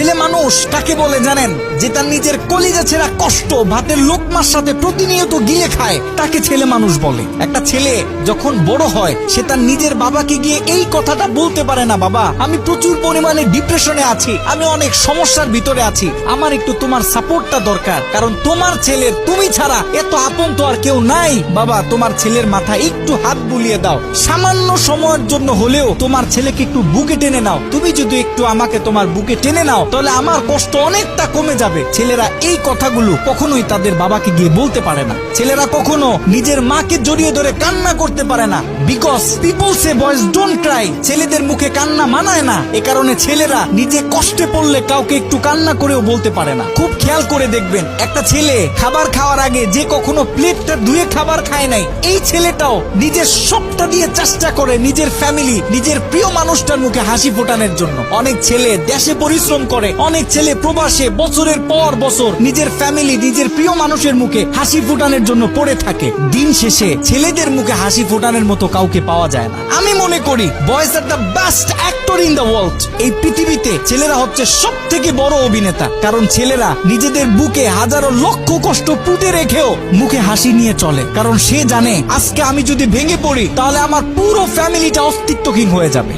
ছেলে মানুষ কাকে বলে জানেন? যে তার নিজের কলিজা ছেঁড়া কষ্ট ভাতের লোকমার সাথে প্রতিনিয়ত গিলে খায়, তাকে ছেলে মানুষ বলে। একটা ছেলে যখন বড় হয় সে তার নিজের বাবাকে গিয়ে এই কথাটা বলতে পারে না, বাবা আমি প্রচুর পরিমাণে ডিপ্রেশনে আছি, আমি অনেক সমস্যার ভিতরে আছি, আমার একটু তোমার সাপোর্টটা দরকার, কারণ তোমার ছেলের তুমি ছাড়া এত আপন তো আর কেউ নাই। বাবা তোমার ছেলের মাথায় একটু হাত বুলিয়ে দাও, সামান্য সময়ের জন্য হলেও তোমার ছেলেকে একটু বুকে টেনে নাও। তুমি যদি একটু আমাকে তোমার বুকে টেনে নাও তাহলে আমার কষ্ট অনেকটা কমে যাবে। ছেলেরা এই কথাগুলো কখনোই তাদের বাবাকে গিয়ে বলতে পারে না। ছেলেরা কখনো নিজের মাকে জড়িয়ে ধরে কান্না করতে পারে না, because people say boys don't Cry. ছেলেদের মুখে কান্না মানায় না, এ কারণে ছেলেরা নিজে কষ্টে পড়লে কাউকে একটু কান্না করেও বলতে পারে না। খুব খেয়াল করে দেখবেন, একটা ছেলে খাবার খাওয়ার আগে যে কখনো প্লেটটা ধুয়ে খাবার খায় নাই, এই ছেলেটাও নিজের সবটা দিয়ে চেষ্টা করে নিজের ফ্যামিলি, নিজের প্রিয় মানুষটার মুখে হাসি ফোটানোর জন্য। অনেক ছেলে দেশে পরিশ্রম করে, অনেক ছেলে প্রবাসে বছরের পর বছর নিজের ফ্যামিলি, নিজের প্রিয় মানুষের মুখে হাসি ফোটানোর জন্য পড়ে থাকে। দিন শেষে ছেলেদের মুখে হাসি ফোটানোর মতো কাউকে পাওয়া যায় না। আমি মনে করি boys are the best actor in the world. এই পৃথিবীতে ছেলেরা হচ্ছে সব থেকে বড় অভিনেতা, কারণ ছেলেরা নিজেদের বুকে হাজারো লক্ষ কষ্ট পুঁতে রেখেও মুখে হাসি নিয়ে চলে, কারণ সে জানে আজকে আমি যদি ভেঙে পড়ি তাহলে আমার পুরো ফ্যামিলিটা অস্তিত্বহীন হয়ে যাবে।